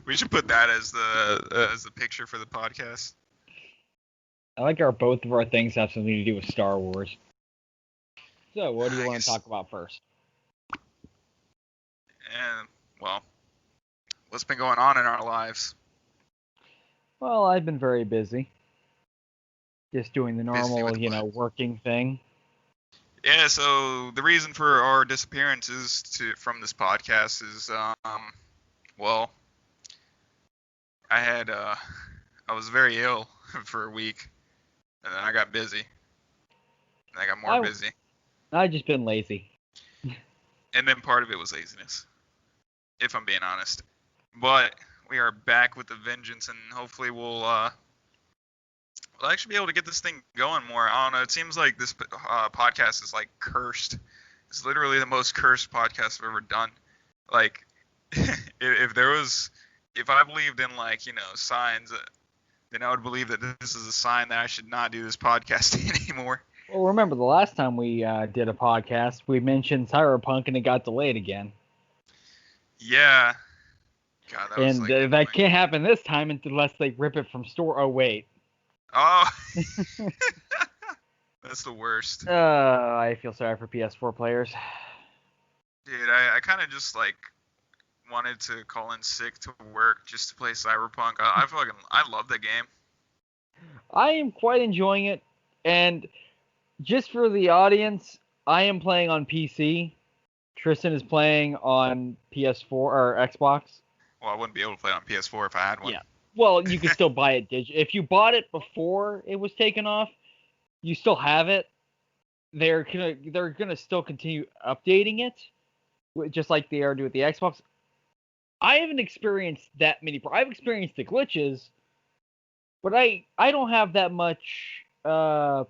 We should put that as the picture for the podcast. I like both of our things have something to do with Star Wars. So, what do you want to talk about first? And, well, what's been going on in our lives? Well, I've been very busy. Just doing the normal, working thing. Yeah, so the reason for our disappearances from this podcast is, well, I was very ill for a week, and then I got busy, and I got more busy. I've just been lazy. And then part of it was laziness, if I'm being honest. But we are back with a vengeance, and hopefully we'll actually be able to get this thing going more. I don't know. It seems like this podcast is like cursed. It's literally the most cursed podcast I've ever done. Like, if I believed in signs, then I would believe that this is a sign that I should not do this podcasting anymore. Well, remember the last time we did a podcast, we mentioned Cyberpunk and it got delayed again. Yeah. God, that can't happen this time unless they rip it from store. Oh, wait. Oh. That's the worst. I feel sorry for PS4 players. Dude, I kind of just wanted to call in sick to work just to play Cyberpunk. I love the game. I am quite enjoying it, and just for the audience, I am playing on PC. Tristan is playing on PS4 or Xbox. Well, I wouldn't be able to play on PS4 if I had one. Yeah. Well, you can still buy it digital. If you bought it before it was taken off, you still have it. They're gonna still continue updating it, just like they are doing with the Xbox. I haven't experienced that many. I've experienced the glitches, but I don't have that much. I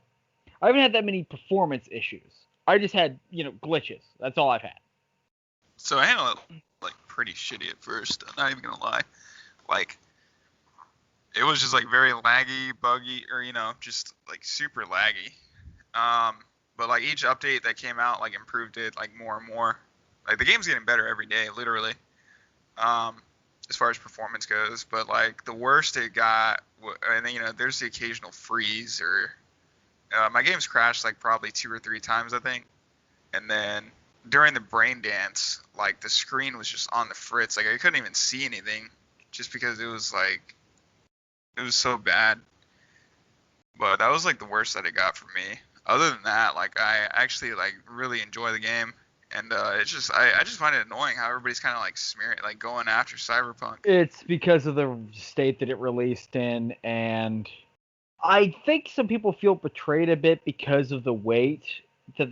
haven't had that many performance issues. I just had glitches. That's all I've had. So I handled it pretty shitty at first. I'm not even gonna lie. It was just very laggy, buggy, or just super laggy. But each update that came out improved it more and more. The game's getting better every day, literally. As far as performance goes, but the worst it got, and then there's the occasional freeze or my game's crashed probably 2 or 3 times I think, and then during the brain dance, the screen was just on the fritz, I couldn't even see anything just because it was it was so bad. But that was the worst that it got for me. Other than that, I actually really enjoy the game. And it's just I just find it annoying how everybody's kind of smearing, going after Cyberpunk. It's because of the state that it released in, and I think some people feel betrayed a bit because of the wait. That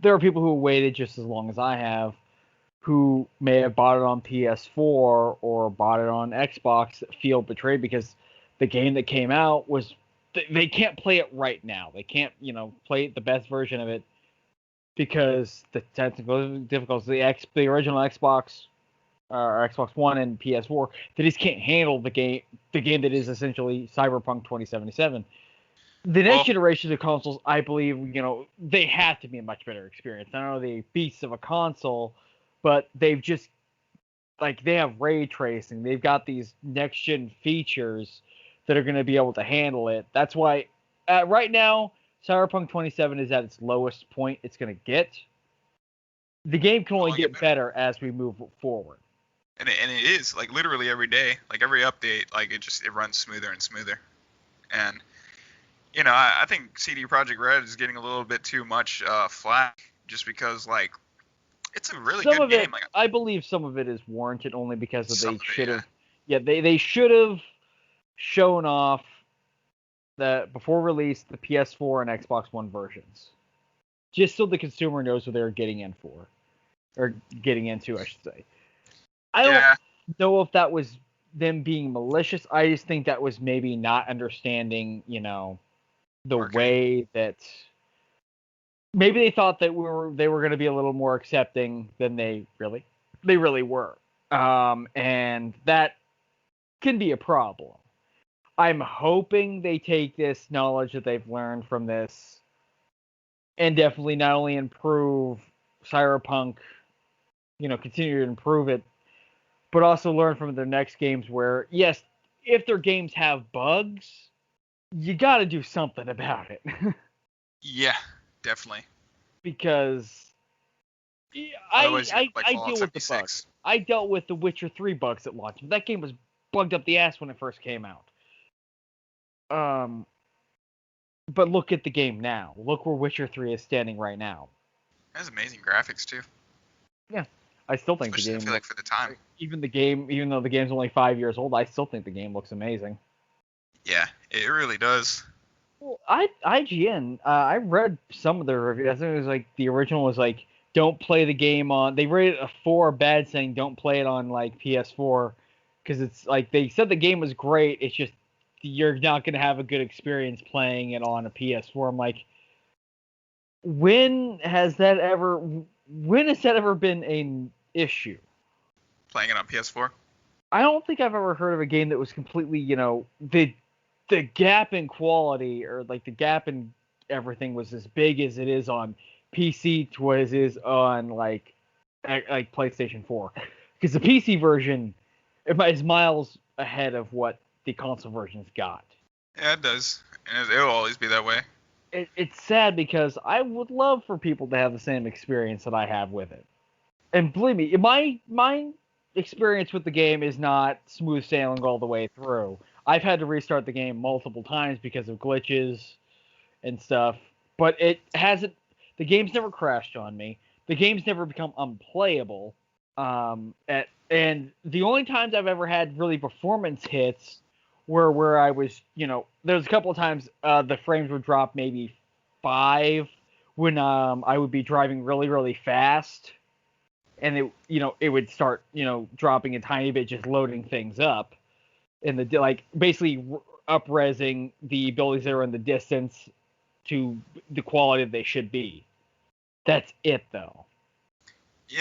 there are people who waited just as long as I have, who may have bought it on PS4 or bought it on Xbox, that feel betrayed because the game that came out was they can't play it right now. They can't play the best version of it. Because the technical difficulties, the original Xbox, or Xbox One and PS4, they just can't handle the game that is essentially Cyberpunk 2077. The next generation of consoles, I believe, they have to be a much better experience. I don't know the beasts of a console, but they've just they have ray tracing. They've got these next gen features that are going to be able to handle it. That's why right now, Cyberpunk 27 is at its lowest point it's going to get. The game can only get better as we move forward. And it is, literally every day, every update, it runs smoother and smoother. And, I think CD Projekt Red is getting a little bit too much flack just because, it's a really good game. I believe some of it is warranted only because they should have... Yeah, they should have shown off that before release, the PS4 and Xbox One versions, just so the consumer knows what they're getting in for, or getting into, I should say. I don't know if that was them being malicious. I just think that was maybe not understanding, the way that maybe they thought that they were going to be a little more accepting than they really were, and that can be a problem. I'm hoping they take this knowledge that they've learned from this and definitely not only improve Cyberpunk, continue to improve it, but also learn from their next games where, yes, if their games have bugs, you got to do something about it. Yeah, definitely. Because Otherwise, you're gonna have, like I Fallout deal with the bugs. 76. I dealt with the Witcher 3 bugs at launch. That game was bugged up the ass when it first came out. But look at the game now. Look where Witcher 3 is standing right now. It has amazing graphics too, Yeah, I still think the especially I game feel like looks. for the time. Even though the game's only 5 years old, I still think the game looks amazing. Yeah, it really does. Well, IGN, I read some of their reviews. I think it was like the original was like, don't play the game on. They rated it a 4 bad, saying don't play it on like PS4 because it's like they said the game was great. It's just you're not gonna have a good experience playing it on a PS4. I'm like, when has that ever? When has that ever been an issue? Playing it on PS4. I don't think I've ever heard of a game that was completely, the gap in quality or like the gap in everything was as big as it is on PC to as it is on like PlayStation 4. Because the PC version is miles ahead of what the console version's got. Yeah, it does, and it'll always be that way. It's sad because I would love for people to have the same experience that I have with it. And believe me, my experience with the game is not smooth sailing all the way through. I've had to restart the game multiple times because of glitches and stuff, but it hasn't. The game's never crashed on me. The game's never become unplayable. And the only times I've ever had really performance hits were where I was, there's a couple of times the frames would drop maybe 5 when I would be driving really really fast and it would start dropping a tiny bit, just loading things up, and like basically up-resing the abilities that are in the distance to the quality that they should be. That's it though.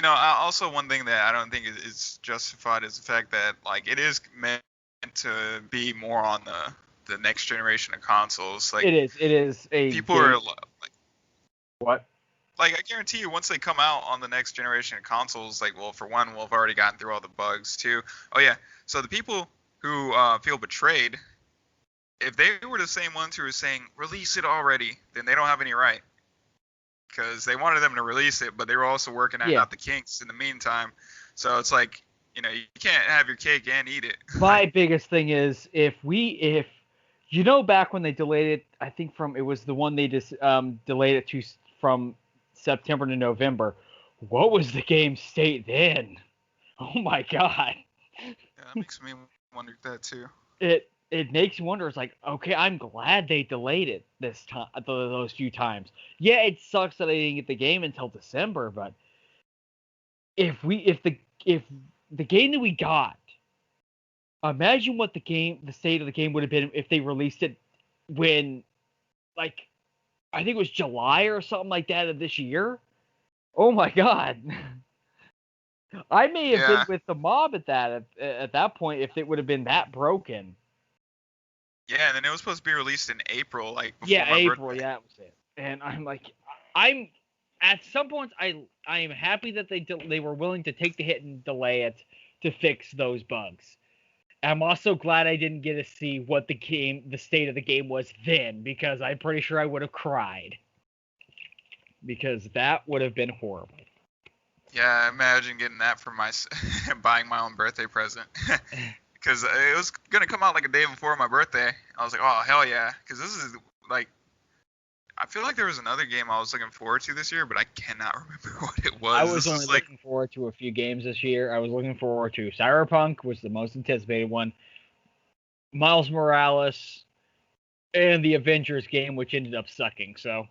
Also one thing that I don't think is justified is the fact that like it is meant to be more on the next generation of consoles. Like It is a people game. are like, What? like I guarantee you, once they come out on the next generation of consoles, like, well, for one, we'll have already gotten through all the bugs too. Oh yeah, so the people who feel betrayed, if they were the same ones who were saying release it already, then they don't have any right, because they wanted them to release it, but they were also working Yeah. out the kinks in the meantime. So it's like, you can't have your cake and eat it. My biggest thing is if back when they delayed it, I think it was the one they just delayed it to from September to November. What was the game state then? Oh my god. Yeah, that makes me wonder that too. It makes you wonder. It's like, okay, I'm glad they delayed it this time, those few times. Yeah, it sucks that I didn't get the game until December, but if the game that we got, imagine what the state of the game would have been if they released it when, like, I think it was July or something like that of this year. Oh my god. I may have been with the mob at that point if it would have been that broken. Yeah, and then it was supposed to be released in April, like before Yeah, my April. birthday. Yeah, that was it. And I'm like, I'm at some points I am happy that they were willing to take the hit and delay it to fix those bugs. I'm also glad I didn't get to see what the state of the game was then, because I'm pretty sure I would have cried. Because that would have been horrible. Yeah, imagine getting that for buying my own birthday present. Because it was gonna come out like a day before my birthday. I was like, oh hell yeah, because this is like, I feel like there was another game I was looking forward to this year, but I cannot remember what it was. I was only looking forward to a few games this year. I was looking forward to Cyberpunk, was the most anticipated one, Miles Morales, and the Avengers game, which ended up sucking. So,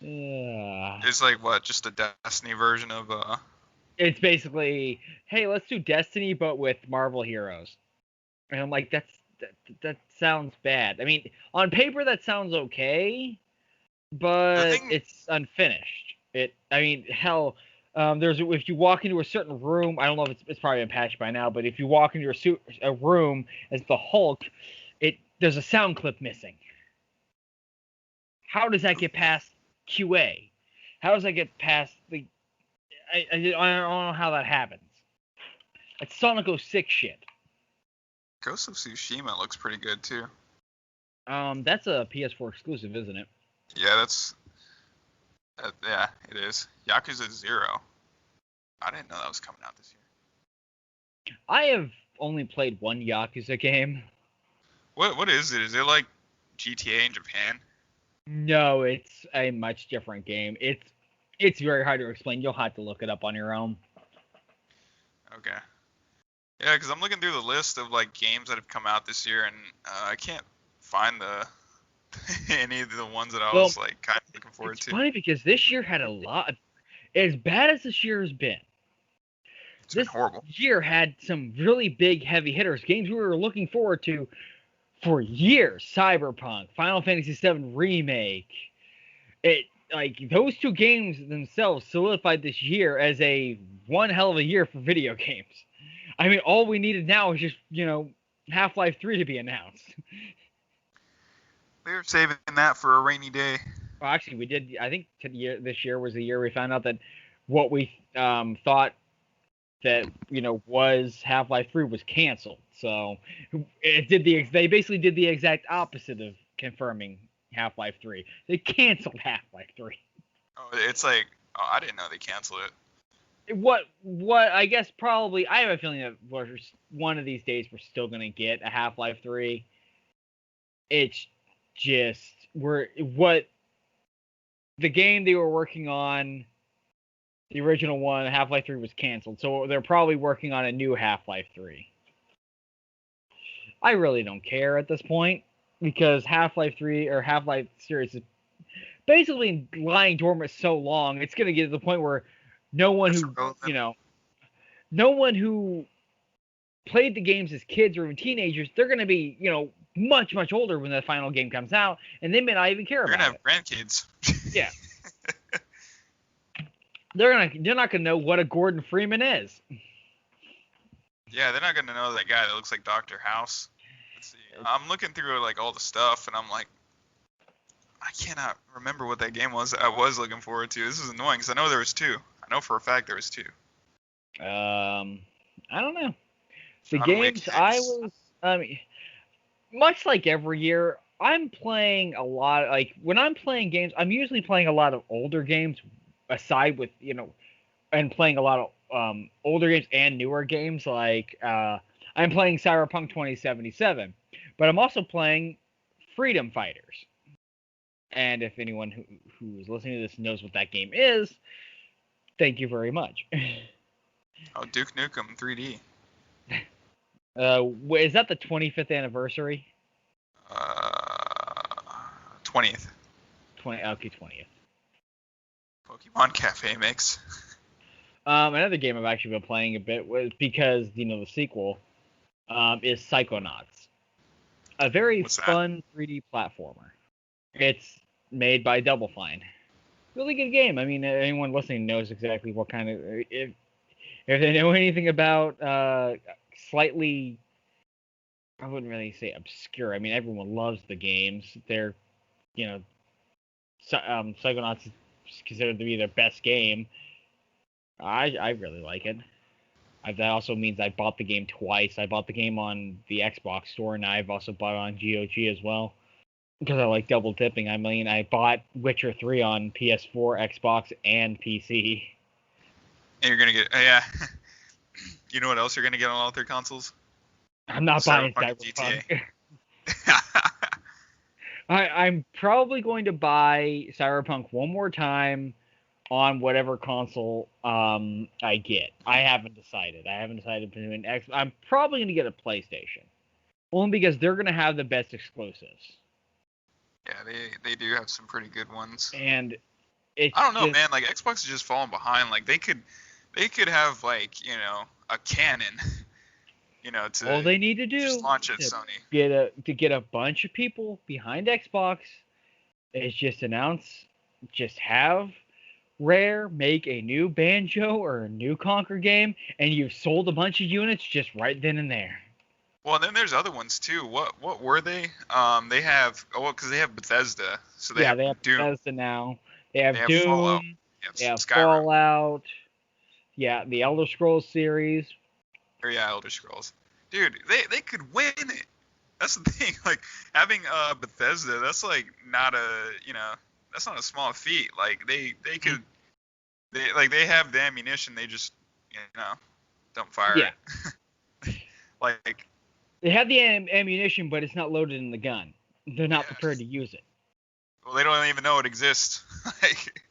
it's like what, just a Destiny version of It's basically, hey, let's do Destiny, but with Marvel heroes. And I'm like, that sounds bad. I mean, on paper that sounds okay, but it's unfinished. Hell, if you walk into a certain room, I don't know if it's probably been patched by now, but if you walk into a room as the Hulk, there's a sound clip missing. How does that get past QA? How does that get past the? I don't know how that happens. It's Sonic 06 shit. Ghost of Tsushima looks pretty good too. That's a PS4 exclusive, isn't it? Yeah, yeah, it is. Yakuza 0. I didn't know that was coming out this year. I have only played one Yakuza game. What is it? Is it like GTA in Japan? No, it's a much different game. It's very hard to explain. You'll have to look it up on your own. Okay. Yeah, because I'm looking through the list of like games that have come out this year, and I can't find any of the ones that I was like kind of looking forward to. It's funny because this year had a lot. As bad as this year has been, it's been horrible. This year had some really big heavy hitters, games we were looking forward to for years. Cyberpunk, Final Fantasy VII Remake. Those two games themselves solidified this year as a one hell of a year for video games. I mean, all we needed now is just, Half-Life 3 to be announced. They were saving that for a rainy day. Well, actually, we did. I think this year was the year we found out that what we thought that was Half-Life 3 was canceled. So they basically did the exact opposite of confirming Half-Life 3. They canceled Half-Life 3. Oh, it's like, I didn't know they canceled it. What I guess probably, I have a feeling that one of these days we're still going to get a Half-Life 3. It's just the game they were working on, the original one, Half-Life 3, was canceled. So they're probably working on a new Half-Life 3. I really don't care at this point, because Half-Life 3 or Half-Life series is basically lying dormant so long, it's going to get to the point where no one who played the games as kids or even teenagers, they're going to be, much, much older when the final game comes out, and they may not even care about it. They're going to have grandkids. Yeah. They're not gonna know what a Gordon Freeman is. Yeah, they're not gonna know that guy that looks like Dr. House. Let's see. I'm looking through like all the stuff, and I'm like, I cannot remember what that game was that I was looking forward to. This is annoying because I know there was two. I know for a fact there was two. I don't know. The games much like every year, I'm playing a lot. Like when I'm playing games, I'm usually playing a lot of older games. Aside with and playing a lot of older games and newer games, like I'm playing Cyberpunk 2077, but I'm also playing Freedom Fighters. And if anyone who is listening to this knows what that game is, thank you very much. Oh, Duke Nukem 3D. Is that the 25th anniversary? 20th. 20th. Pokemon Cafe Mix. Another game I've actually been playing a bit was because the sequel is Psychonauts, a very fun 3D platformer. It's made by Double Fine. Really good game. I mean, anyone listening knows exactly what kind of if they know anything about slightly, I wouldn't really say obscure. I mean, everyone loves the games. They're Psychonauts is considered to be their best game. I really like it. That also means I bought the game twice. I bought the game on the Xbox store, and I've also bought it on GOG as well. Because I like double dipping. I mean, I bought Witcher 3 on PS4, Xbox, and PC. And you're gonna get, yeah. You know what else you're gonna get on all three consoles? I'm not buying Cyberpunk. I'm probably going to buy Cyberpunk one more time on whatever console I get. I haven't decided. Between X. I'm probably going to get a PlayStation, only because they're going to have the best exclusives. Yeah, they do have some pretty good ones. And I don't know, man. Like Xbox is just falling behind. Like they could have like a canon. All they need to do just launch at Sony. Get a bunch of people behind Xbox is just have Rare make a new Banjo or a new Conquer game, and you've sold a bunch of units just right then and there. Well, then there's other ones too. What were they? They have because they have Bethesda, so they have Doom. Bethesda now. They have Doom. Fallout. They have Fallout. Yeah, the Elder Scrolls series. Or yeah, Elder Scrolls. Dude, they could win it. That's the thing. Like having Bethesda, that's like not a that's not a small feat. Like they could they have the ammunition. They just don't fire Yeah. it. Like They have the ammunition, but it's not loaded in the gun. They're not prepared to use it. well, they don't even know it exists. Like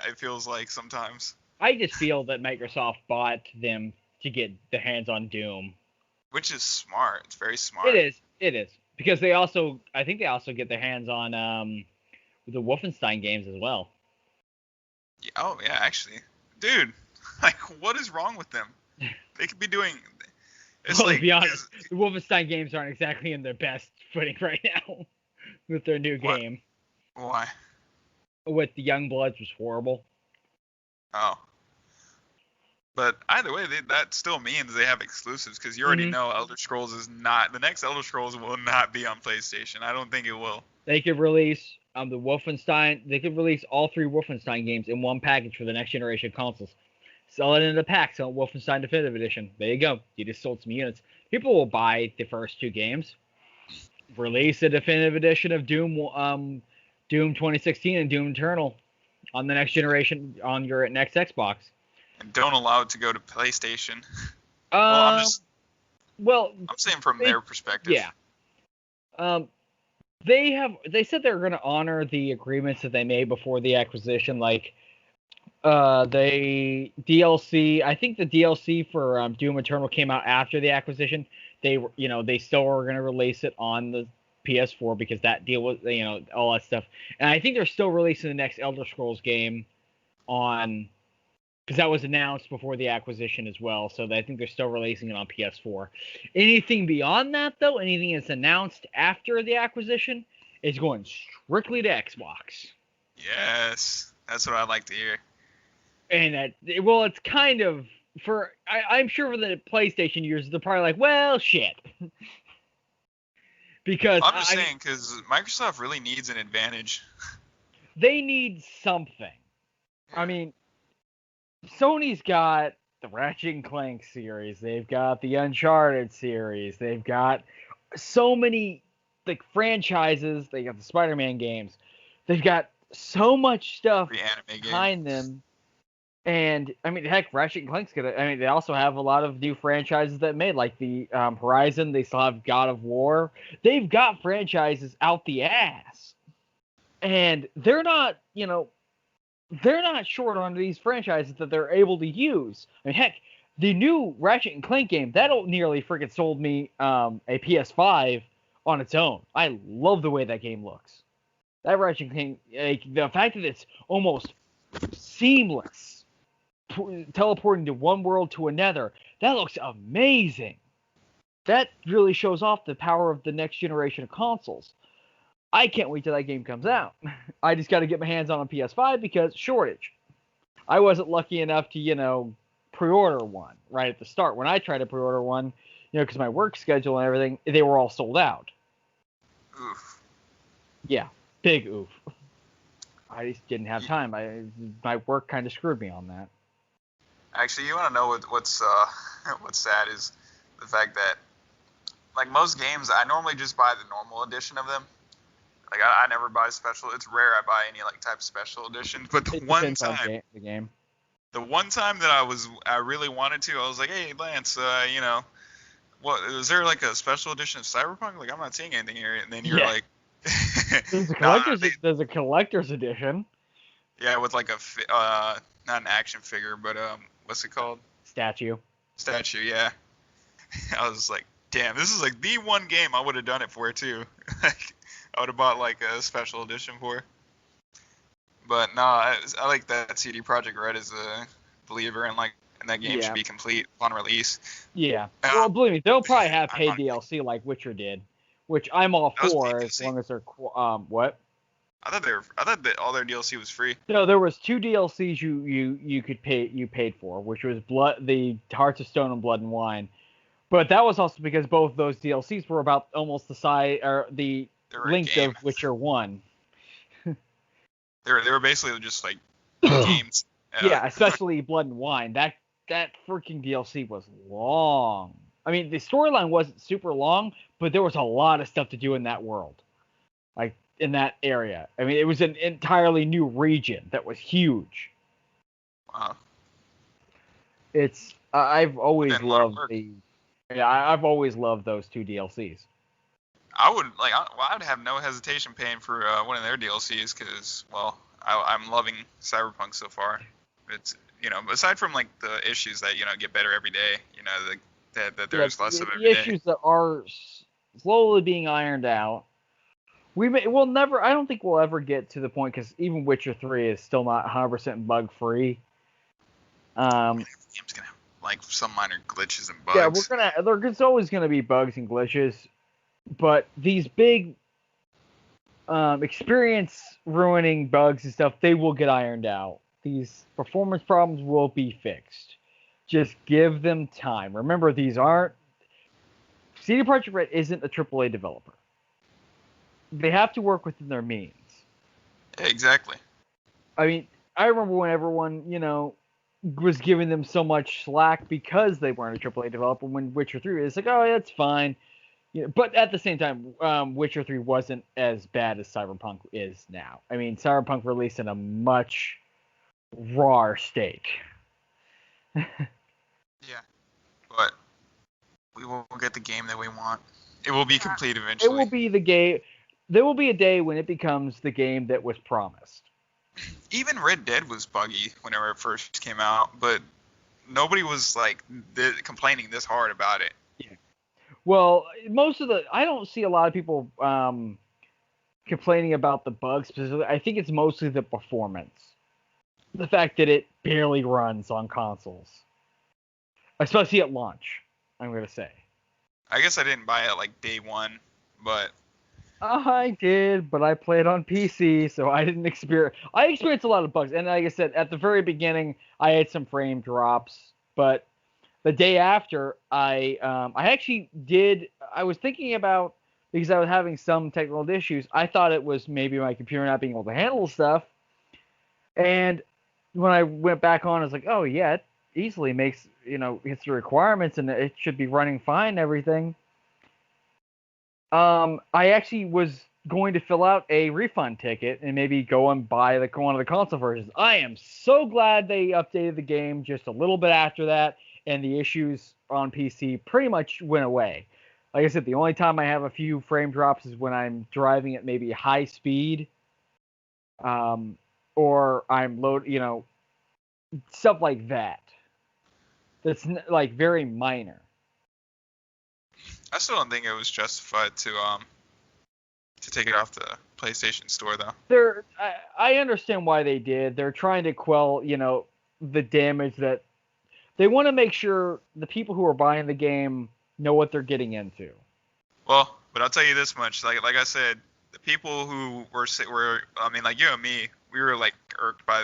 it feels like sometimes. I just feel that Microsoft bought them to get the hands on Doom. Which is smart. It's very smart. It is. Because I think they also get their hands on the Wolfenstein games as well. Yeah, oh yeah, actually, dude, like what is wrong with them? They could be doing. It's well, like, to be honest, the Wolfenstein games aren't exactly in their best footing right now with their new game. Why? With the Youngbloods was horrible. Oh. But either way, that still means they have exclusives because you already know Elder Scrolls is not the next Elder Scrolls will not be on PlayStation. I don't think it will. They could release the Wolfenstein. They could release all 3 Wolfenstein games in one package for the next generation consoles. Sell it in a pack. Sell Wolfenstein Definitive Edition. There you go. You just sold some units. People will buy the first 2 games. Release a Definitive Edition of Doom 2016 and Doom Eternal on the next generation on your next Xbox. And don't allow it to go to PlayStation. I'm saying from their perspective. Yeah. They said they're going to honor the agreements that they made before the acquisition, like they DLC. I think the DLC for Doom Eternal came out after the acquisition. They still were going to release it on the PS4 because that deal was all that stuff. And I think they're still releasing the next Elder Scrolls game on. Because that was announced before the acquisition as well, so I think they're still releasing it on PS4. Anything beyond that, though, anything that's announced after the acquisition, is going strictly to Xbox. Yes, that's what I like to hear. And it's kind of I'm sure for the PlayStation users, they're probably like, well, shit. Because I'm just saying, because Microsoft really needs an advantage. They need something. I mean. Sony's got the Ratchet & Clank series. They've got the Uncharted series. They've got so many franchises. They got the Spider-Man games. They've got so much stuff behind them. And I mean, heck, Ratchet & Clank's gonna. I mean, they also have a lot of new franchises that made, like the Horizon. They still have God of War. They've got franchises out the ass, and they're not, they're not short on these franchises that they're able to use. I mean, heck, the new Ratchet & Clank game, that'll nearly freaking sold me a PS5 on its own. I love the way that game looks. That Ratchet & Clank, the fact that it's almost seamless, teleporting to one world to another, that looks amazing. That really shows off the power of the next generation of consoles. I can't wait till that game comes out. I just got to get my hands on a PS5 because shortage. I wasn't lucky enough to, pre-order one right at the start. When I tried to pre-order one, because my work schedule and everything, they were all sold out. Oof. Yeah, big oof. I just didn't have time. My work kind of screwed me on that. Actually, you want to know what's sad is the fact that, like most games, I normally just buy the normal edition of them. Like I never buy special. It's rare I buy any type of special edition. But the one time that I really wanted to, I was like, hey Lance, what is there like a special edition of Cyberpunk? Like I'm not seeing anything here. And then you're like, there's a collector's edition. Yeah, with like not an action figure, but what's it called? Statue. Yeah. I was like, damn, this is like the one game I would have done it for too. Like. I would have bought like a special edition for. But no, I like that CD Projekt Red is a believer in that game should be complete upon release. Yeah. Well, believe me, they'll probably have paid DLC like Witcher did, which I'm all for as long as they're what? I thought that all their DLC was free. No, there was 2 DLCs you could pay. You paid for, which was the Hearts of Stone and Blood and Wine. But that was also because both those DLCs were about almost the size or the length of Witcher 1. They were basically just like games. Yeah, especially Blood and Wine. that freaking DLC was long. I mean, the storyline wasn't super long, but there was a lot of stuff to do in that world, like in that area. I mean, it was an entirely new region that was huge. Wow. I've always Then a lot of loved work. I've always loved those two DLCs. I would like. I would have no hesitation paying for one of their DLCs because, well, I'm loving Cyberpunk so far. It's aside from like the issues that get better every day. That Yeah, there's less of the every day. issues that are slowly being ironed out. We'll never. I don't think we'll ever get to the point because even Witcher 3 is still not 100% bug free. I mean, the game's gonna have like some minor glitches and Yeah, bugs. there's always gonna be bugs and glitches, but these big experience ruining bugs and stuff, they will get ironed out. These performance problems will be fixed. Just give them time. Remember, these aren't CD Projekt Red isn't a AAA developer. They have to work within their means. Yeah, exactly. I mean, I remember when everyone, was giving them so much slack because they weren't a AAA developer. When Witcher 3 is like, oh, that's fine. But at the same time, Witcher 3 wasn't as bad as Cyberpunk is now. I mean, Cyberpunk released in a much raw state. Yeah, but we will get the game that we want. It will be complete It eventually. will be the game. There will be a day when it becomes the game that was promised. Even Red Dead was buggy whenever it first came out, but nobody was like complaining this hard about it. Yeah. Well, I don't see a lot of people complaining about the bugs specifically. I think it's mostly the performance, the fact that it barely runs on consoles, especially at launch. I'm gonna say. I guess I didn't buy it like day one, but I did, but I played on PC, so I didn't experience. I experienced a lot of bugs, and like I said, at the very beginning, I had some frame drops. But the day after, I actually did. I was thinking about because I was having some technical issues. I thought it was maybe my computer not being able to handle stuff, and when I went back on, I was like, oh yeah, it easily makes hits the requirements, and it should be running fine. And everything. I actually was going to fill out a refund ticket and maybe go and buy one of the console versions. I am so glad they updated the game just a little bit after that, and the issues on PC pretty much went away. Like I said, the only time I have a few frame drops is when I'm driving at maybe high speed, or I'm stuff like that. That's like very minor. I still don't think it was justified to take it off the PlayStation Store though. I understand why they did. They're trying to quell, the damage that they want to make sure the people who are buying the game know what they're getting into. Well, but I'll tell you this much: like I said, the people who were I mean, like you and me, we were like irked by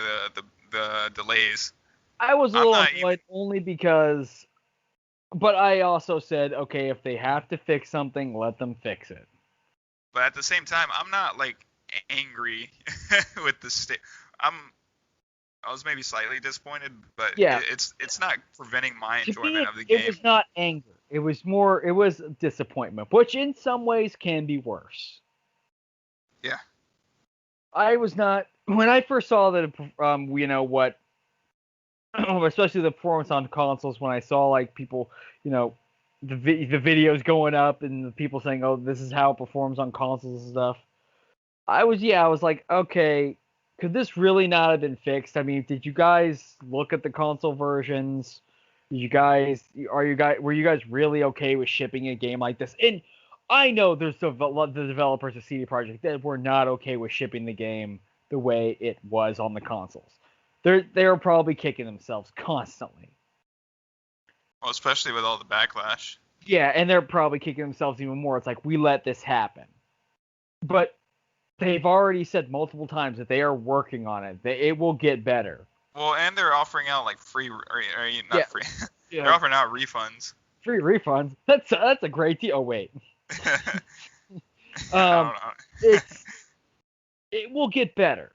the delays. I was a I'm little not even. annoyed only because, but I also said, okay, if they have to fix something, let them fix it. But at the same time, I'm not like angry with the state. I was maybe slightly disappointed, but Yeah, it's not preventing my to me, enjoyment of the it game. was not anger. It was disappointment, which in some ways can be worse. Yeah. I was not when I first saw that. What, especially the performance on consoles. When I saw like people, the videos going up and the people saying, "Oh, this is how it performs on consoles and stuff." I was like, okay, could this really not have been fixed? I mean, did you guys look at the console versions? Were you guys really okay with shipping a game like this? And I know there's the developers of CD Projekt that were not okay with shipping the game the way it was on the consoles. They're probably kicking themselves constantly. Well, especially with all the backlash. Yeah, and they're probably kicking themselves even more. It's like we let this happen. But they've already said multiple times that they are working on it. That it will get better. Well, and they're offering out like free, or Yeah, not free. yeah. They're offering out refunds. Free refunds. That's a great deal. Oh wait, I um, don't know. it will get better.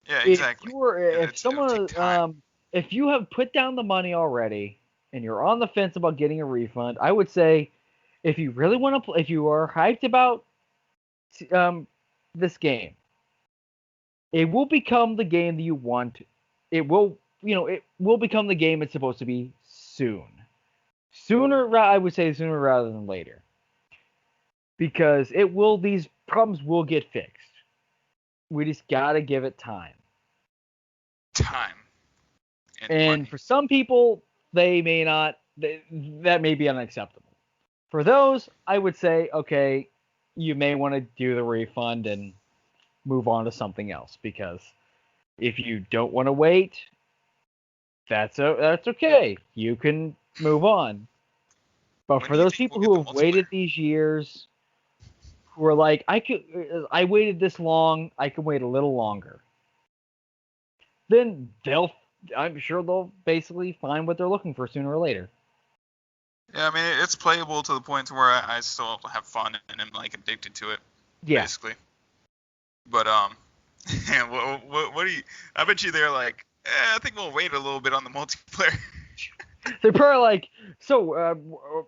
Yeah, If exactly. you were, if It'll someone, take time. if you have put down the money already and you're on the fence about getting a refund, I would say if you really want to, if you are hyped about um, this game, it will become the game that you want. It will, it will become the game it's supposed to be soon. I would say sooner rather than later, because these problems will get fixed. We just gotta give it time. Time And money. for some people, they may not. That may be unacceptable. For those, I would say, okay, you may want to do the refund and move on to something else, because if you don't want to wait, that's okay. You can move on. But When for do you those think we'll people get who the have waited multiplayer? these years, who are like, I waited this long, I can wait a little longer. Then I'm sure they'll basically find what they're looking for sooner or later. Yeah, I mean it's playable to the point to where I still have fun and am like addicted to it, Yeah, basically. But what do you? I bet you they're like, I think we'll wait a little bit on the multiplayer. they're probably like, so.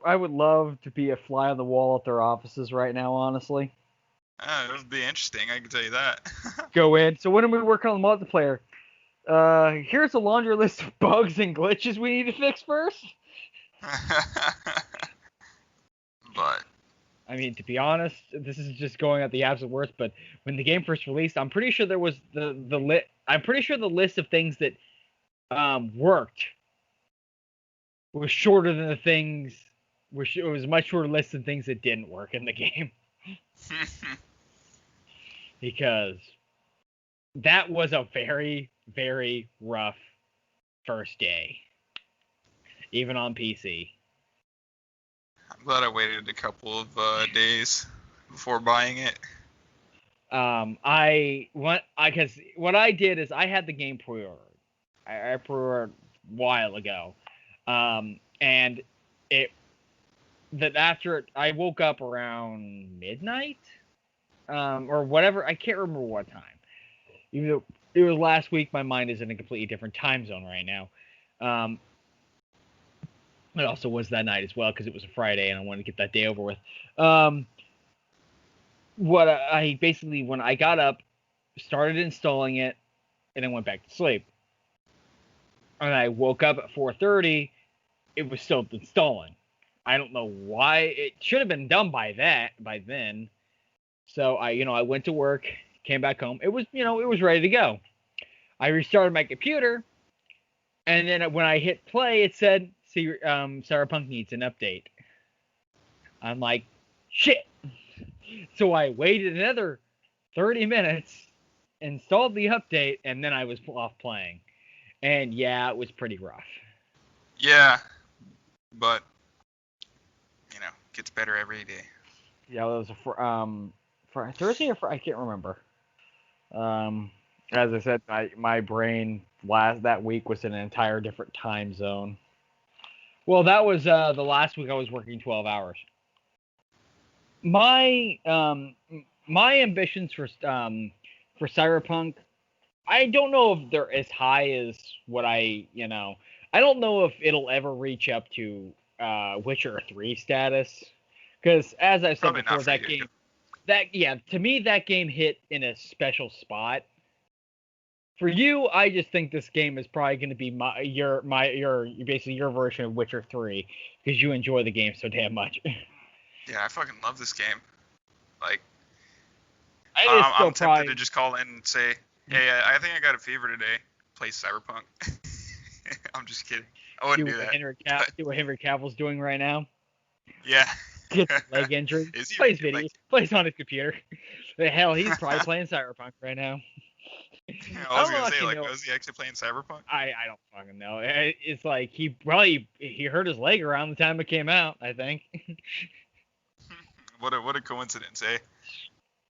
I would love to be a fly on the wall at their offices right now. Honestly, It would be interesting, I can tell you that. go in. So when are we working on the multiplayer? Here's a laundry list of bugs and glitches we need to fix first. But I mean, to be honest, this is just going at the absolute worst. But when the game first released, I'm pretty sure there was the lit. I'm pretty sure the list of things that worked was shorter than the things. It was a much shorter list than things that didn't work in the game, because that was a very, very rough first day, even on PC. I'm glad I waited a couple of days before buying it. Because what I did is I had the game pre-ordered. I pre-ordered a while ago, and it that after I woke up around midnight, or whatever. I can't remember what time. Even though it was last week, my mind is in a completely different time zone right now. Um, it also was that night as well because it was a Friday and I wanted to get that day over with. What I basically, when I got up, started installing it, and then went back to sleep. And I woke up at 4:30. It was still installing. I don't know why. It should have been done by then. So I went to work, came back home. It was ready to go. I restarted my computer, and then when I hit play, it said, "See, Cyberpunk needs an update." I'm like, shit. So I waited another 30 minutes, installed the update, and then I was off playing. And yeah, it was pretty rough. Yeah, but gets better every day. Yeah, that was for Thursday or I can't remember. As I said, my brain that week was in an entire different time zone. Well, that was the last week I was working 12 hours. My ambitions for Cyberpunk, I don't know if they're as high as what I don't know if it'll ever reach up to Witcher 3 status, because as I said Probably before, not for that you. game to me that game hit in a special spot. For you, I just think this game is probably going to be basically your version of Witcher 3 because you enjoy the game so damn much. Yeah, I fucking love this game. Like, It's still I'm tempted probably to just call in and say, hey, I think I got a fever today. Play Cyberpunk. I'm just kidding. I wouldn't do that. Do what Henry Cavill's doing right now. Yeah. Gets a leg injury. Is he Plays really, video. Plays on his computer. The hell, he's probably playing Cyberpunk right now. I was gonna say, like, was he actually playing Cyberpunk? I don't fucking know. It's like he hurt his leg around the time it came out, I think. What a coincidence, eh?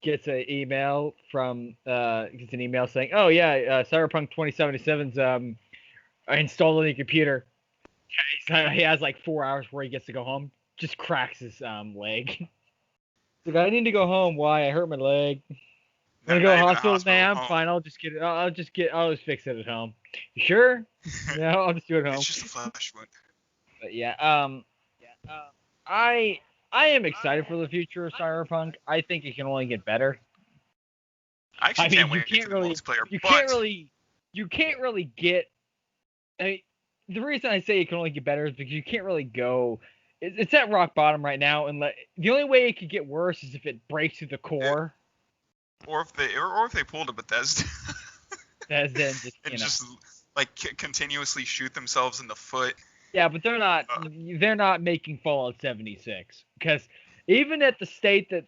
Gets an email saying, "Oh yeah, Cyberpunk 2077's installed on your computer." He has like 4 hours where he gets to go home. Just cracks his leg. He's like, I need to go home. Why? I hurt my leg. Want to go not to the even a hospital? hospital, Nah, I'm home. fine. I'll just fix it at home. You sure? No, I'll just do it at home. It's just a flesh wound. But yeah, I I am excited for the future of Cyberpunk. I think it can only get better. I actually I mean, can't wait for the multiplayer, you can't but really, you can't really get. I mean, the reason I say it can only get better is because you can't really go. It's at rock bottom right now, and the only way it could get worse is if it breaks through the core. or if they pulled a Bethesda That's then just and just like continuously shoot themselves in the foot. Yeah, but they're not making Fallout 76 because even at the state that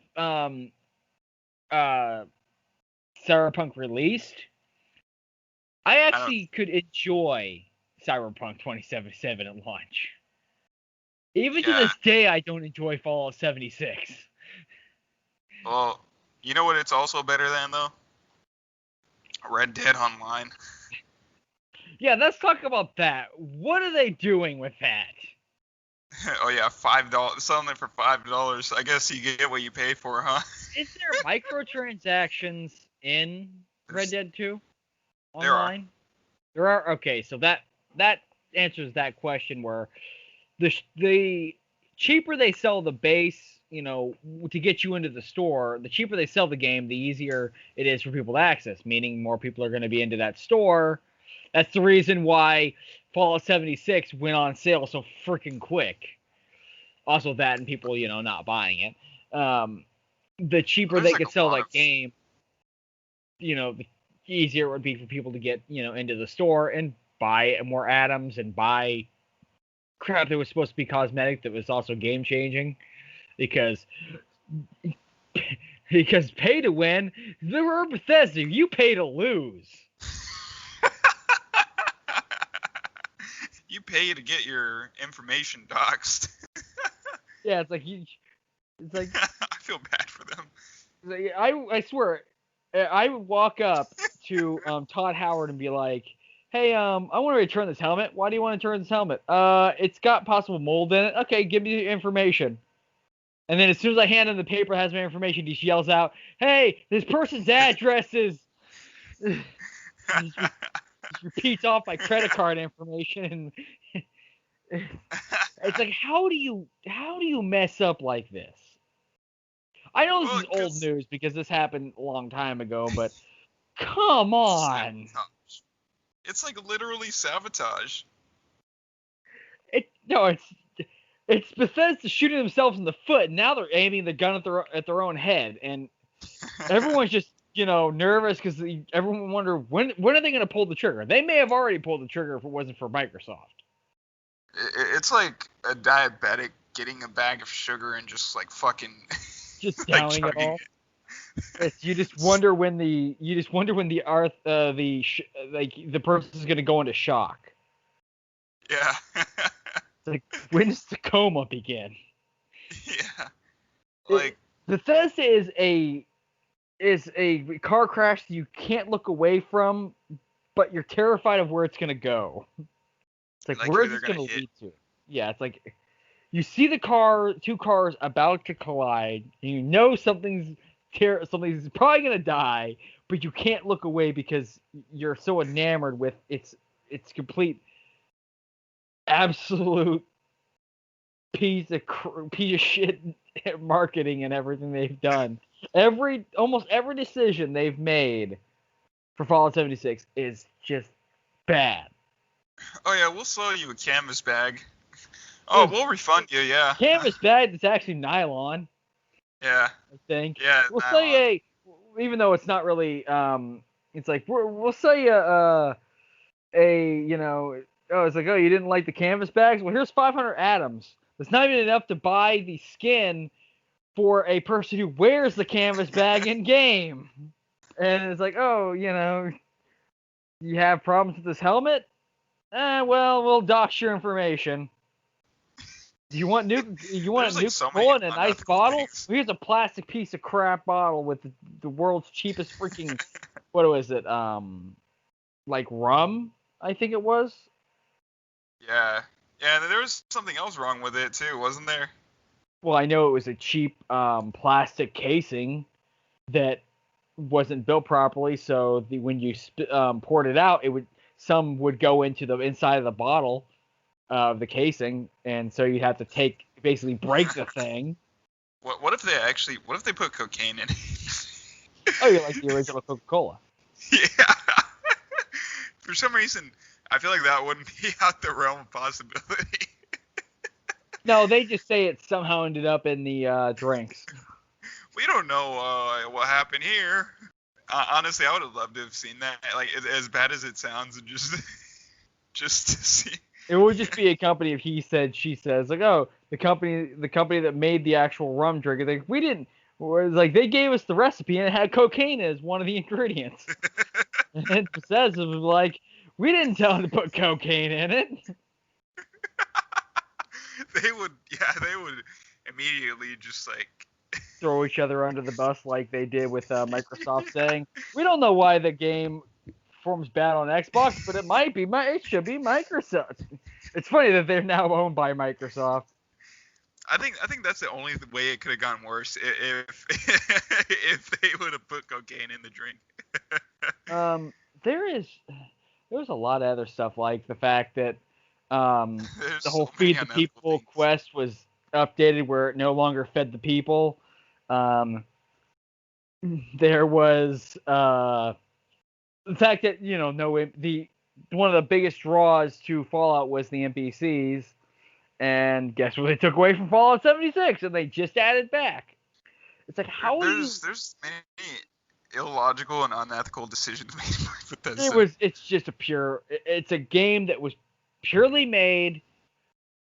uh Cyberpunk released, I I don't. actually could enjoy Cyberpunk 2077 at launch. Even to Yeah. this day, I don't enjoy Fallout 76. Well, you know what? It's also better than though. Red Dead Online. Yeah, let's talk about that. What are they doing with that? Oh yeah, $5. Selling it for $5. I guess you get what you pay for, huh? Is there microtransactions in Red Dead 2 There are. online? There are. Okay, so that answers that question where the cheaper they sell the base, to get you into the store, the cheaper they sell the game, the easier it is for people to access, meaning more people are going to be into that store. That's the reason why Fallout 76 went on sale so freaking quick. Also that and people, not buying it. The cheaper There's they like could a sell lot that of. game, the easier it would be for people to get, into the store and buy more atoms and buy crap that was supposed to be cosmetic that was also game changing because pay to win, they were Bethesda, you pay to lose. You pay to get your information doxed. Yeah, it's like I feel bad for them. I swear, I would walk up to Todd Howard and be like, "Hey, I want to return this helmet. Why do you want to return this helmet? It's got possible mold in it. Okay, give me the information." And then as soon as I hand him the paper that has my information, he yells out, "Hey, this person's address is." He just repeats off my credit card information, and it's like, how do you mess up like this? I know this Well, is old because news because this happened a long time ago, but come on. sabotage. It's like literally sabotage. It's Bethesda shooting themselves in the foot, and now they're aiming the gun at their own head, and everyone's just nervous because everyone wonder when are they going to pull the trigger. They may have already pulled the trigger if it wasn't for Microsoft. It's like a diabetic getting a bag of sugar and just like fucking Just like downing it chugging all. You just wonder when the the person's going to go into shock. Yeah. It's like, when does the coma begin? Yeah. Like Bethesda is a car crash that you can't look away from, but you're terrified of where it's gonna go. It's like where is this gonna lead to? Yeah, it's like you see the two cars about to collide, and you know something's probably gonna die, but you can't look away because you're so enamored with its complete absolute piece of shit marketing and everything they've done. Almost every decision they've made for Fallout 76 is just bad. oh yeah, we'll sell you a canvas bag. Oh, we'll refund you, yeah. Canvas bag that's actually nylon. Yeah. I think. Yeah. We'll sell you even though it's not really. It's like we'll sell you it's like, oh, you didn't like the canvas bags? Well, here's 500 atoms. That's not even enough to buy the skin for a person who wears the canvas bag in game. And it's like, oh, you have problems with this helmet? Well, we'll dox your information. Do you want a Nuka-Cola in a nice bottle? Things. Well, here's a plastic piece of crap bottle with the world's cheapest freaking, what was it? Like rum, I think it was. Yeah. Yeah, there was something else wrong with it too, wasn't there? Well, I know it was a cheap plastic casing that wasn't built properly, so when you poured it out, some would go into the inside of the bottle of the casing, and so you'd have to basically break the thing. What if they put cocaine in it? Oh, you like the original Coca-Cola? Yeah. For some reason, I feel like that wouldn't be out the realm of possibility. No, they just say it somehow ended up in the drinks. We don't know what happened here. Honestly, I would have loved to have seen that. Like, as bad as it sounds, and just to see. It would just be a company of he said, she says. Like, oh, the company that made the actual rum drink. Like, we didn't. Whereas, like, they gave us the recipe and it had cocaine as one of the ingredients. And it says it was like, we didn't tell them to put cocaine in it. They would immediately just like throw each other under the bus like they did with Microsoft saying, we don't know why the game performs bad on Xbox, but it should be Microsoft. It's funny that they're now owned by Microsoft. I think that's the only way it could have gone worse if if they would have put cocaine in the drink. There's a lot of other stuff, like the fact that the whole feed the people things. Quest was updated where it no longer fed the people. There was the fact that one of the biggest draws to Fallout was the NPCs, and guess what they took away from Fallout 76, and they just added back. It's like, how there's many illogical and unethical decisions made with this. It's a game that was purely made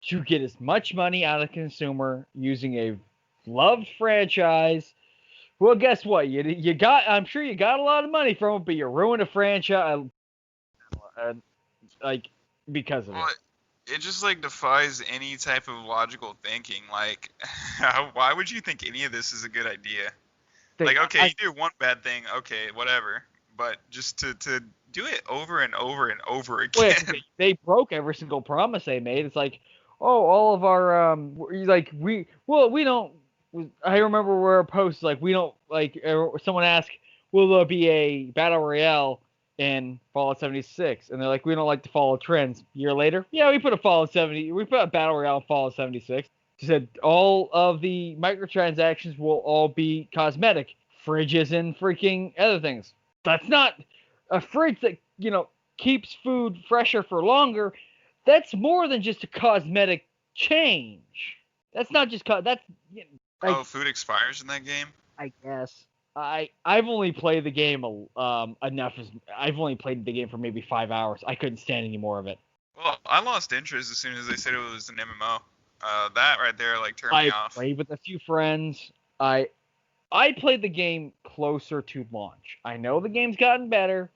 to get as much money out of the consumer using a loved franchise. Well, guess what? I'm sure you got a lot of money from it, but you ruined a franchise, because of it. It just like defies any type of logical thinking. Like, why would you think any of this is a good idea? You do one bad thing, okay, whatever. But just to do it over and over and over again. Wait, they broke every single promise they made. It's like, oh, all of our we don't. I remember where a post like we don't like. Someone asked, will there be a battle royale in Fallout 76? And they're like, we don't like to follow trends. A year later, yeah, we put a battle royale in Fallout 76. She said all of the microtransactions will all be cosmetic, fridges and freaking other things. That's not a fridge that keeps food fresher for longer. That's more than just a cosmetic change. That's not just food expires in that game? I guess. I've only played the game enough. I've only played the game for maybe 5 hours. I couldn't stand any more of it. Well, I lost interest as soon as they said it was an MMO. That right there turned me off. I played with a few friends. I played the game closer to launch. I know the game's gotten better,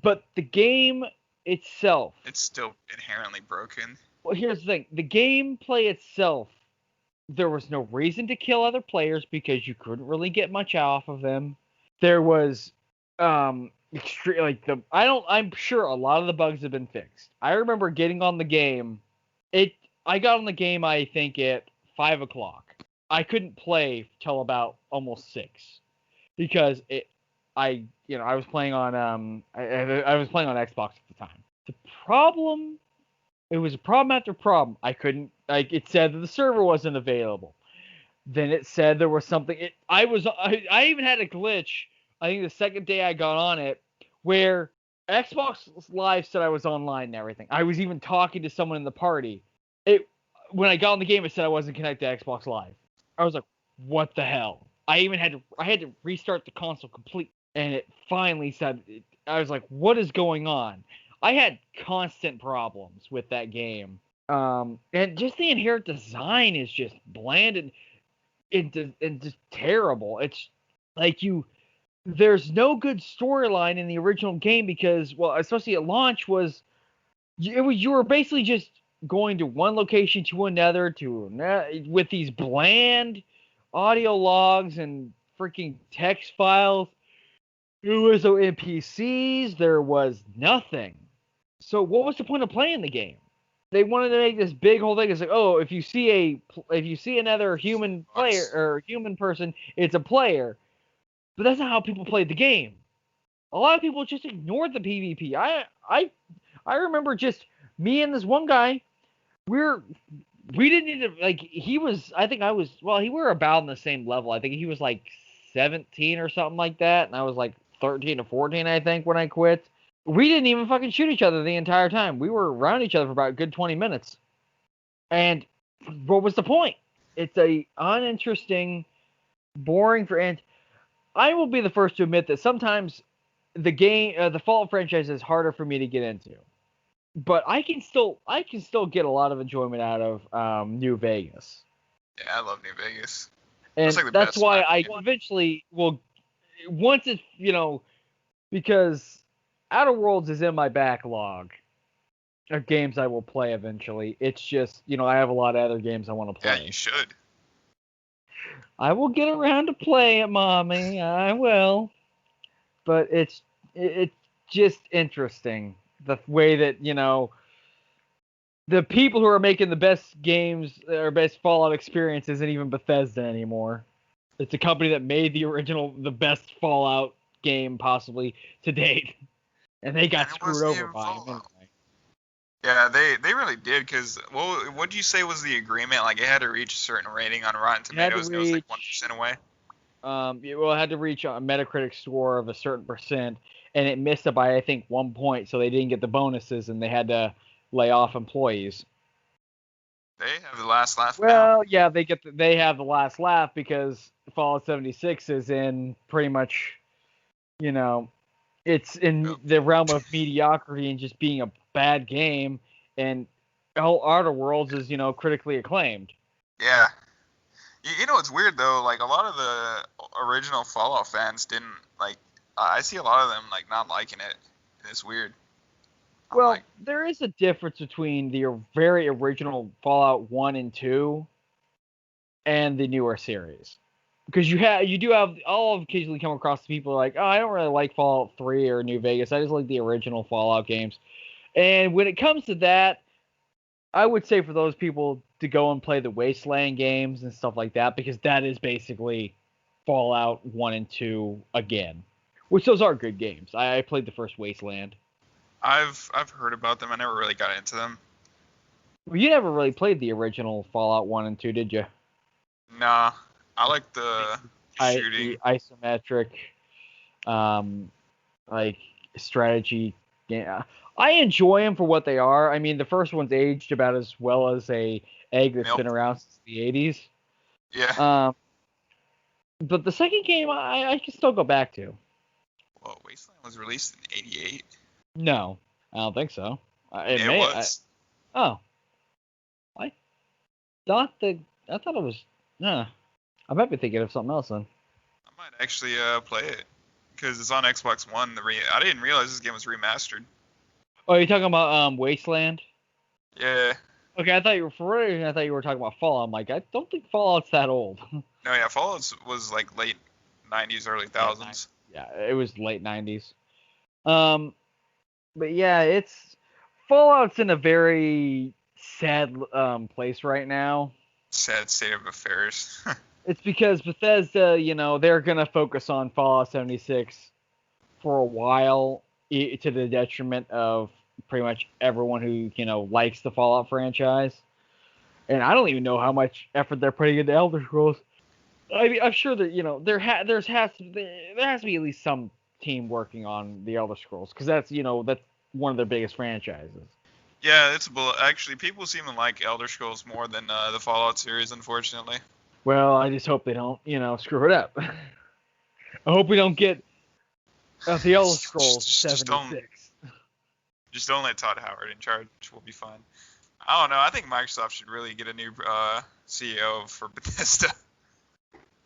but the game itself... It's still inherently broken. Well, here's the thing. The gameplay itself, there was no reason to kill other players because you couldn't really get much off of them. There was I'm sure a lot of the bugs have been fixed. I remember getting on the game. I got on the game, I think, at 5 o'clock. I couldn't play till about almost 6 because I was playing on I was playing on Xbox at the time. It was a problem after problem. I couldn't, it said that the server wasn't available. Then it said there was something. I even had a glitch. I think the second day I got on it, where Xbox Live said I was online and everything. I was even talking to someone in the party. When I got on the game, it said I wasn't connected to Xbox Live. I was like, what the hell? I had to restart the console completely, and it finally said. I was like, what is going on? I had constant problems with that game. And just the inherent design is just bland and just terrible. It's like there's no good storyline in the original game because, well, especially at launch you were basically just going to one location to another with these bland audio logs and freaking text files. There was no NPCs. There was nothing. So what was the point of playing the game? They wanted to make this big whole thing. It's like, oh, if you see another human player or human person, it's a player. but that's not how people played the game. A lot of people just ignored the PvP. I remember just me and this one guy. We didn't need to, like, he was, I think I was, well, we were about on the same level. I think he was like 17 or something like that, and I was like 13 or 14, I think, when I quit. We didn't even fucking shoot each other the entire time. We were around each other for about a good 20 minutes. And what was the point? It's a uninteresting, boring and I will be the first to admit that sometimes the Fallout franchise is harder for me to get into. But I can still get a lot of enjoyment out of New Vegas. Yeah, I love New Vegas. And like that's why I eventually will, once it's, because Outer Worlds is in my backlog of games I will play eventually. It's just, I have a lot of other games I want to play. Yeah, you should. I will get around to play it, Mommy. I will. But it's just interesting the way that, the people who are making the best games or best Fallout experience isn't even Bethesda anymore. It's a company that made the best Fallout game possibly to date. And they got screwed over by them anyway. Yeah, they really did, because what did you say was the agreement? Like, it had to reach a certain rating on Rotten Tomatoes, and it was like 1% away? It had to reach a Metacritic score of a certain percent, and it missed it by, I think, 1 point, so they didn't get the bonuses, and they had to lay off employees. They have the last laugh now. Well, yeah, they have the last laugh because Fallout 76 is in pretty much, it's in the realm of mediocrity and just being a bad game, and Outer Worlds is, critically acclaimed. Yeah. It's weird though, like a lot of the original Fallout fans didn't like, I see a lot of them like not liking it. It's weird. Well, there is a difference between the very original Fallout 1 and 2 and the newer series. Because I'll occasionally come across people like, oh, I don't really like Fallout 3 or New Vegas. I just like the original Fallout games. And when it comes to that, I would say for those people to go and play the Wasteland games and stuff like that, because that is basically Fallout 1 and 2 again. Which those are good games. I played the first Wasteland. I've heard about them. I never really got into them. Well, you never really played the original Fallout 1 and 2, did you? Nah. I like the shooting. The isometric, like, strategy game. I enjoy them for what they are. I mean, the first one's aged about as well as a egg that's been around since the 80s. Yeah. But the second game, I can still go back to. Well, Wasteland was released in 88. No, I don't think so. It was. I thought it was. I might be thinking of something else then. I might actually play it because it's on Xbox One. I didn't realize this game was remastered. Oh, you're talking about Wasteland? Yeah. Okay, I thought you were talking about Fallout. I'm like, I don't think Fallout's that old. No, yeah, Fallout was like late 90s, early 2000s. Yeah, it was late 90s. But yeah, Fallout's in a very sad place right now. Sad state of affairs. It's because Bethesda, they're gonna focus on Fallout 76 for a while, to the detriment of pretty much everyone who likes the Fallout franchise. And I don't even know how much effort they're putting into Elder Scrolls. I mean, I'm sure that there has to be at least some team working on the Elder Scrolls, because that's one of their biggest franchises. Yeah, actually people seem to like Elder Scrolls more than the Fallout series, unfortunately. Well, I just hope they don't screw it up. I hope we don't get the Elder Scrolls 76. Just don't let Todd Howard in charge. We'll be fine. I don't know. I think Microsoft should really get a new CEO for Bethesda.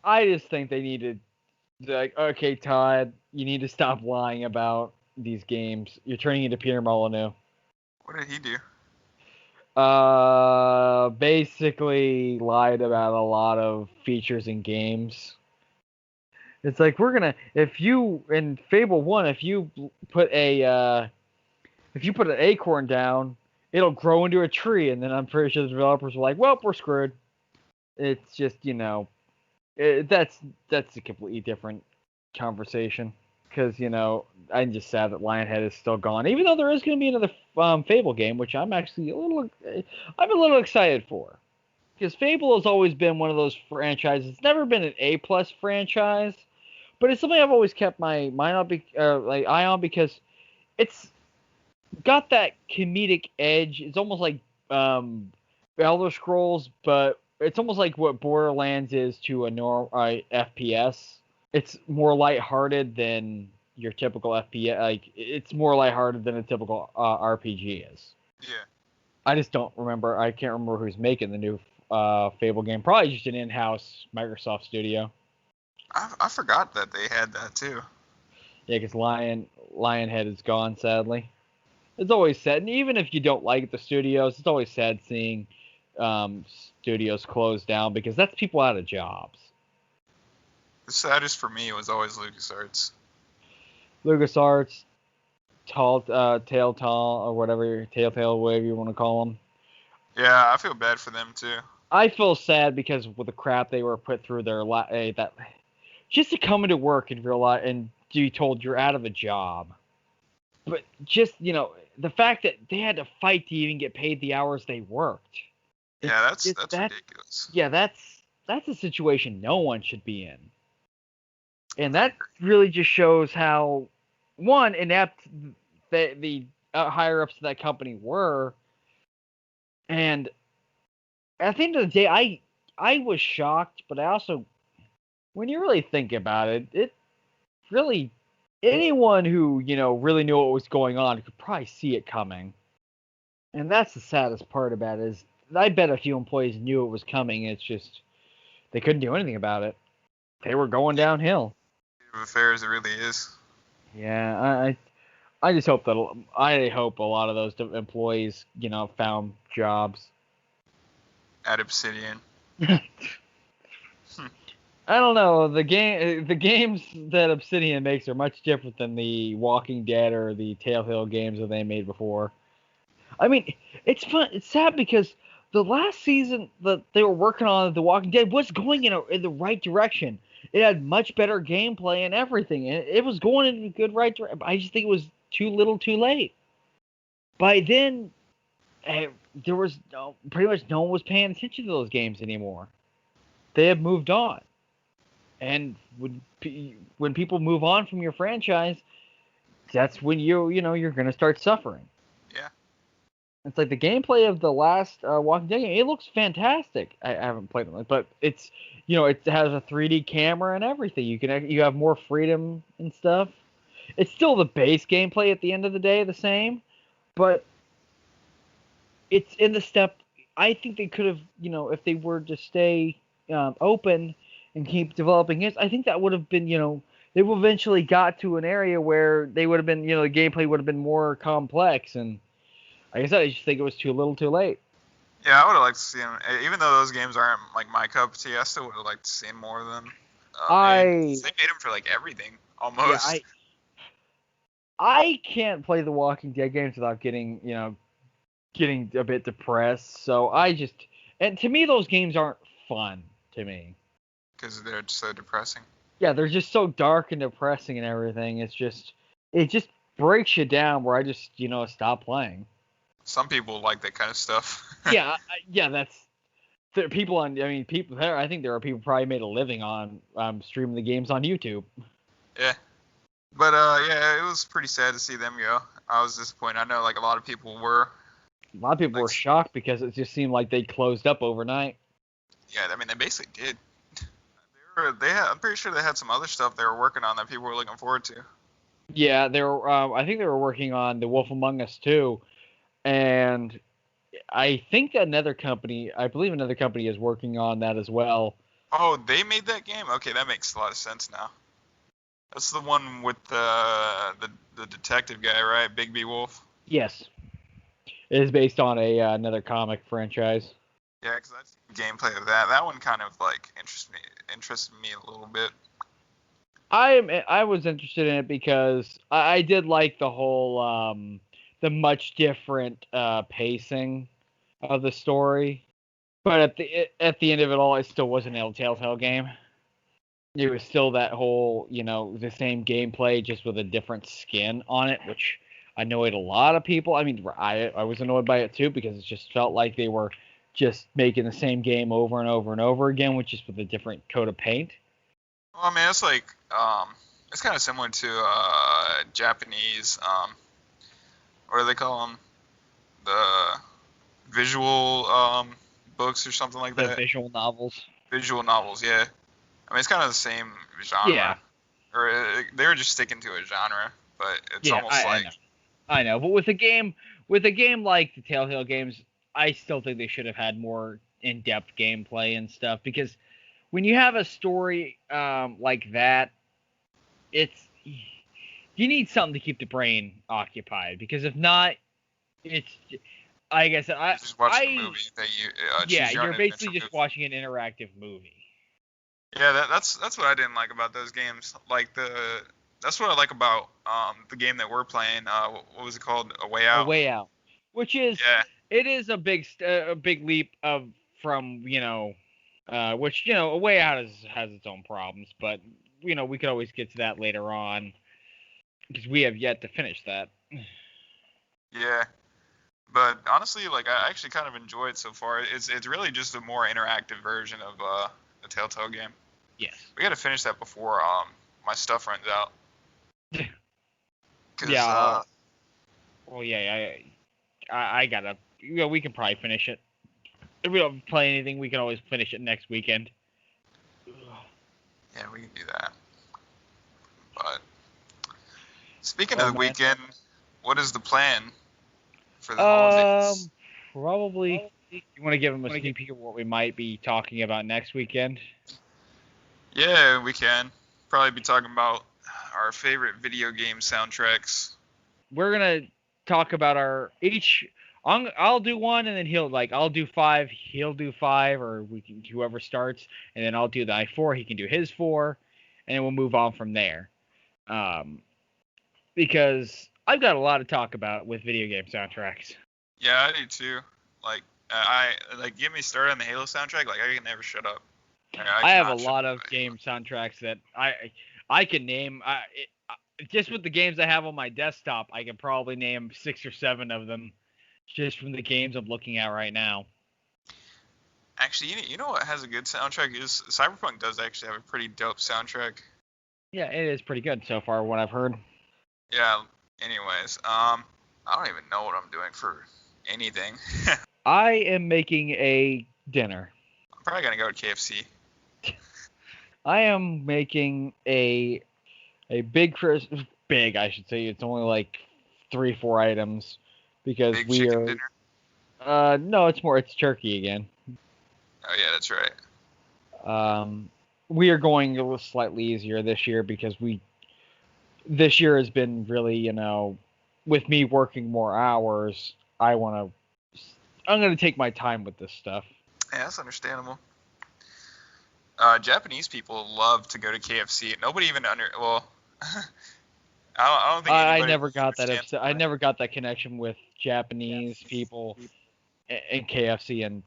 I just think they need to, like, okay, Todd, you need to stop lying about these games. You're turning into Peter Molyneux. What did he do? Basically lied about a lot of features in games. It's like, in Fable 1, if you put an acorn down, it'll grow into a tree, and then I'm pretty sure the developers were like, well, we're screwed. It's just, that's a completely different conversation because I'm just sad that Lionhead is still gone. Even though there is going to be another Fable game, which I'm actually I'm a little excited for, because Fable has always been one of those franchises. It's never been an A+ franchise, but it's something I've always kept my mind on, eye on, because it's got that comedic edge. It's almost like Elder Scrolls, but it's almost like what Borderlands is to a normal FPS. It's more lighthearted than your typical FPS. Like, it's more lighthearted than a typical RPG is. Yeah. I just don't remember. I can't remember who's making the new Fable game. Probably just an in-house Microsoft studio. I forgot that they had that too. Yeah, because Lionhead is gone, sadly. It's always sad, and even if you don't like the studios, it's always sad seeing studios close down, because that's people out of jobs. The saddest for me was always LucasArts. LucasArts, Telltale, or whatever, Telltale, whatever you want to call them. Yeah, I feel bad for them too. I feel sad because with the crap they were put through that just to come into work and realize and be told you're out of a job. But just, the fact that they had to fight to even get paid the hours they worked. Yeah, that's ridiculous. Yeah, that's a situation no one should be in. And that really just shows how, one, inept the higher-ups of that company were. And at the end of the day, I was shocked, but I also, when you really think about it, it really, anyone who, really knew what was going on could probably see it coming. And that's the saddest part about it, is I bet a few employees knew it was coming. It's just, they couldn't do anything about it. They were going downhill. Affairs, it really is. Yeah, I just hope I hope a lot of those employees, found jobs. At Obsidian. I don't know. The games that Obsidian makes are much different than the Walking Dead or the Telltale games that they made before. I mean, it's fun. It's sad because the last season that they were working on, The Walking Dead, was going in the right direction. It had much better gameplay and everything, and it was going in a good right direction. I just think it was too little, too late. By then, there was pretty much no one was paying attention to those games anymore. They had moved on, and when people move on from your franchise, that's when you're going to start suffering. Yeah. It's like the gameplay of the last Walking Dead game. It looks fantastic. I haven't played it, but it's it has a 3D camera and everything. You have more freedom and stuff. It's still the base gameplay at the end of the day, the same, but it's in the step. I think they could have, if they were to stay open and keep developing it, I think that would have been, they eventually got to an area where they would have been, the gameplay would have been more complex. And like I said, I just think it was too little, too late. Yeah, I would have liked to see them. Even though those games aren't like my cup of tea, I still would have liked to see more of them. They made them for like everything almost. Yeah, I can't play the Walking Dead games without getting a bit depressed. So and to me, those games aren't fun to me. Because they're so depressing. Yeah, they're just so dark and depressing and everything. It just breaks you down where I just, stop playing. Some people like that kind of stuff. yeah, there are people on. I mean, people there. I think there are people probably made a living on streaming the games on YouTube. Yeah, but yeah, it was pretty sad to see them go. I was disappointed. I know, like, a lot of people were. A lot of people were shocked because it just seemed like they closed up overnight. Yeah, I mean, they basically did. I'm pretty sure they had some other stuff they were working on that people were looking forward to. Yeah, they were. I think they were working on The Wolf Among Us 2. And I think another company is working on that as well. Oh, they made that game? Okay, that makes a lot of sense now. That's the one with the detective guy, right? Big B Wolf? Yes. It is based on another comic franchise. Yeah, because that's the gameplay of that. That one kind of like interested me a little bit. I was interested in it because I did like the whole the much different pacing of the story, but at the end of it all, it still wasn't a Telltale game. it was still that whole, the same gameplay just with a different skin on it, which annoyed a lot of people. I mean, I was annoyed by it too because it just felt like they were just making the same game over and over and over again, with just with a different coat of paint. Well, I mean, it's like it's kind of similar to Japanese what do they call them? The visual books or something like The that. visual novels. Visual novels, yeah. I mean, it's kind of the same genre, Yeah, or they were just sticking to a genre, but it's yeah, almost I like know. I know, but with a game like the Telltale games, I still think they should have had more in-depth gameplay and stuff, because when you have a story like that, it's you need something to keep the brain occupied, because if not, it's like I said, you're just watching a movie that you yeah, choose your own you're basically adventure just movie. watching an interactive movie. Yeah, that's what I didn't like about those games. Like that's what I like about the game that we're playing. What was it called? A Way A Out. Way Out, which is Yeah, it is a big leap of from which A Way Out has its own problems, but we could always get to that later on because we have yet to finish that. yeah. But honestly, like I actually kind of enjoy it so far. It's really just a more interactive version of the Telltale game. Yes. We got to finish that before my stuff runs out. Cause Yeah. Well, yeah. I gotta. We can probably finish it. If we don't play anything, we can always finish it next weekend. yeah, we can do that. But speaking of Oh the man. weekend, what is the plan for the Um, holidays? probably. You want to give them a sneak peek of what we might be talking about next weekend? Yeah, we can probably be talking about our favorite video game soundtracks. We're gonna talk about our each. I'll do one, and then I'll do five. He'll do five, or we can whoever starts, and then I'll do the four. He can do his four, and then we'll move on from there. Um, because I've got a lot to talk about with video game soundtracks. Yeah, I do too. Like I like get me started on the Halo soundtrack. Like I can never shut up. I I have a cannot shut lot up of about Halo. game soundtracks that I can name. Just with the games I have on my desktop, I can probably name 6 or 7 of them just from the games I'm looking at right now. Actually, you know what has a good soundtrack is Cyberpunk does actually have a pretty dope soundtrack. Yeah, it is pretty good so far, what I've heard. Yeah. Anyways, I don't even know what I'm doing for anything. I am making a dinner. I'm probably gonna go to KFC. I am making a big big, I should say. It's only like 3 4 items because Big we chicken are. dinner. No, it's turkey again. Oh yeah, that's right. Um, we are going a little slightly easier this year because this year has been really, with me working more hours. I'm gonna take my time with this stuff. Yeah, that's understandable. Japanese people love to go to KFC. Nobody even well, I don't think I anybody never really got that understands upset. I why. never got that connection with Japanese people and KFC and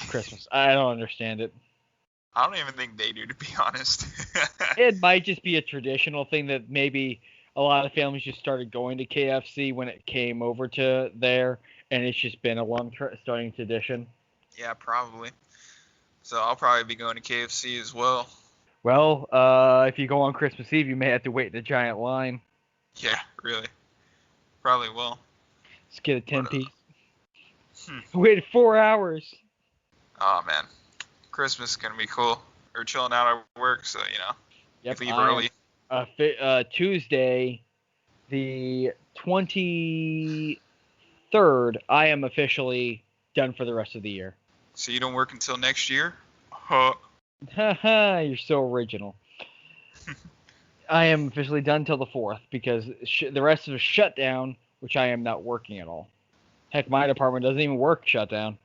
Christmas. I don't understand it. I don't even think they do, to be honest. It might just be a traditional thing that maybe a lot of families just started going to KFC when it came over to there, and it's just been a long starting tradition. Yeah, probably. So I'll probably be going to KFC as well. Well, if you go on Christmas Eve, you may have to wait in a giant line. Yeah, really. Probably will. Just get a But 10 piece. hmm. Waited 4 hours. Oh man, Christmas is gonna be cool. We're chilling out at work, so we Yep, leave I am. early. Tuesday, the 23rd, I am officially done for the rest of the year. So you don't work until next year? Huh. Haha, you're so original. I am officially done till the 4th because the rest of it shut down, which I am not working at all. Heck, my department doesn't even work shut down.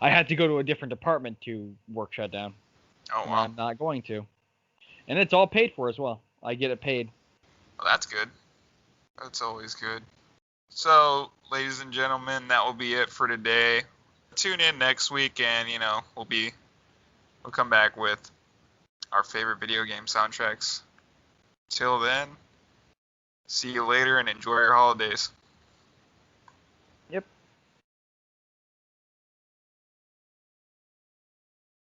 I had to go to a different department to work shut down, Oh and wow. I'm not going to. And it's all paid for as well. I get it paid. Well, that's good. That's always good. So, ladies and gentlemen, that will be it for today. Tune in next week, and we'll come back with our favorite video game soundtracks. Till then, see you later and enjoy your holidays.